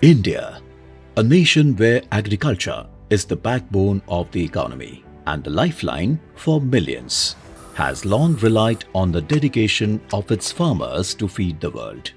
India, a nation where agriculture is the backbone of the economy and the lifeline for millions, has long relied on the dedication of its farmers to feed the world.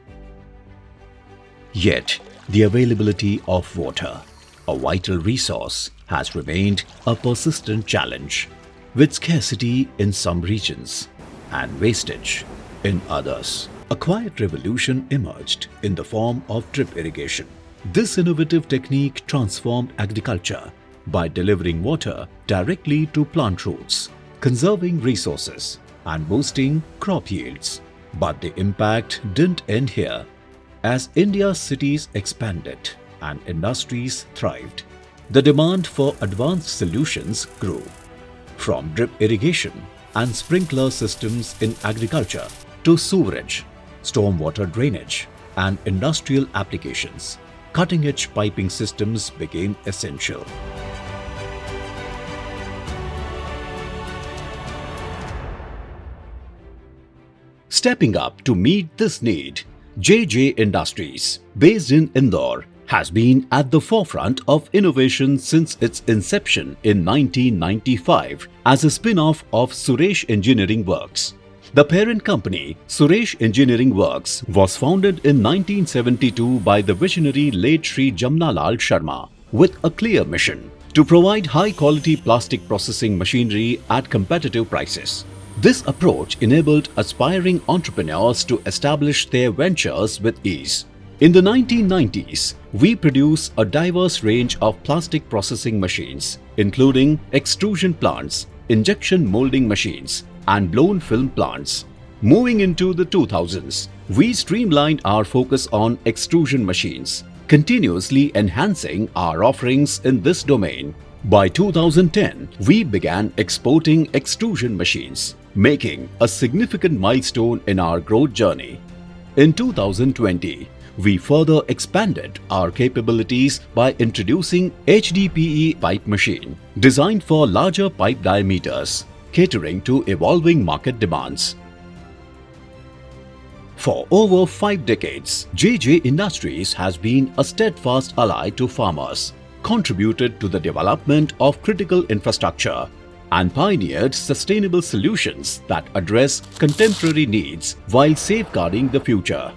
Yet, the availability of water, a vital resource, has remained a persistent challenge, with scarcity in some regions and wastage in others. A quiet revolution emerged in the form of drip irrigation. This innovative technique transformed agriculture by delivering water directly to plant roots, conserving resources and boosting crop yields. But the impact didn't end here. As India's cities expanded and industries thrived, the demand for advanced solutions grew. From drip irrigation and sprinkler systems in agriculture to sewerage, stormwater drainage, and industrial applications, cutting-edge piping systems became essential. Stepping up to meet this need, JJ Industries, based in Indore, has been at the forefront of innovation since its inception in 1995 as a spin-off of Suresh Engineering Works. The parent company, Suresh Engineering Works, was founded in 1972 by the visionary late Sri Jamnalal Sharma with a clear mission to provide high-quality plastic processing machinery at competitive prices. This approach enabled aspiring entrepreneurs to establish their ventures with ease. In the 1990s, we produced a diverse range of plastic processing machines, including extrusion plants, injection molding machines, and blown film plants. Moving into the 2000s, we streamlined our focus on extrusion machines, continuously enhancing our offerings in this domain. By 2010, we began exporting extrusion machines, making a significant milestone in our growth journey. In 2020, we further expanded our capabilities by introducing HDPE pipe machine, designed for larger pipe diameters, catering to evolving market demands. For over 5 decades, JJ Industries has been a steadfast ally to farmers, contributed to the development of critical infrastructure, and pioneered sustainable solutions that address contemporary needs while safeguarding the future.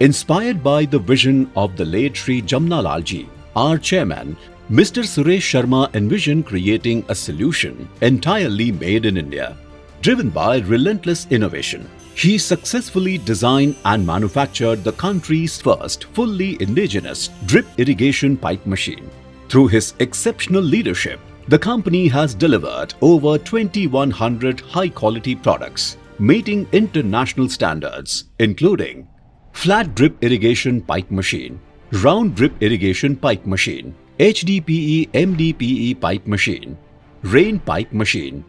Inspired by the vision of the late Sri Jamnalal ji, our chairman, Mr. Suresh Sharma envisioned creating a solution entirely made in India. Driven by relentless innovation, he successfully designed and manufactured the country's first fully indigenous drip irrigation pipe machine. Through his exceptional leadership, the company has delivered over 2,100 high-quality products, meeting international standards, including flat drip irrigation pipe machine, round drip irrigation pipe machine, HDPE MDPE pipe machine, rain pipe machine,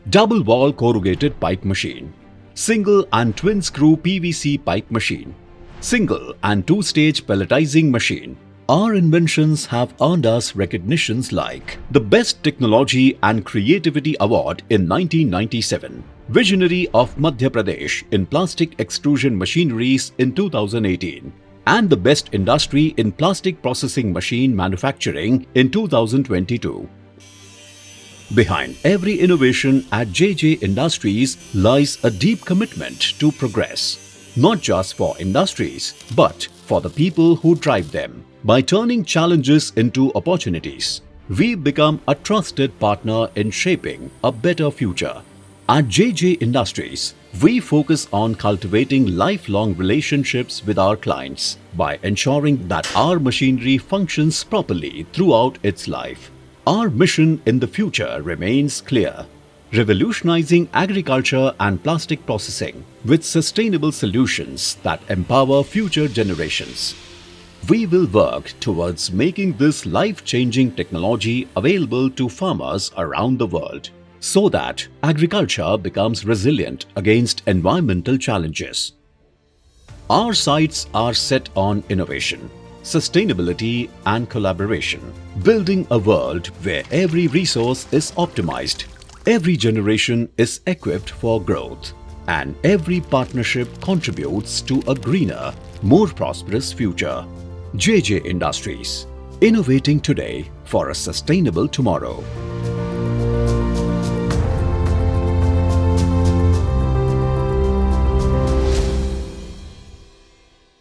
double wall corrugated pipe machine, single and twin screw PVC pipe machine, single and two-stage pelletizing machine. Our inventions have earned us recognitions like the Best Technology and Creativity Award in 1997, Visionary of Madhya Pradesh in Plastic Extrusion Machineries in 2018, and the Best Industry in Plastic Processing Machine Manufacturing in 2022. Behind every innovation at JJ Industries lies a deep commitment to progress, not just for industries, but for the people who drive them. By turning challenges into opportunities, we become a trusted partner in shaping a better future. At JJ Industries, we focus on cultivating lifelong relationships with our clients by ensuring that our machinery functions properly throughout its life. Our mission in the future remains clear: revolutionizing agriculture and plastic processing with sustainable solutions that empower future generations. We will work towards making this life-changing technology available to farmers around the world so that agriculture becomes resilient against environmental challenges. Our sights are set on innovation, sustainability and collaboration, building a world where every resource is optimized, every generation is equipped for growth, and every partnership contributes to a greener, more prosperous future. JJ Industries, innovating today for a sustainable tomorrow.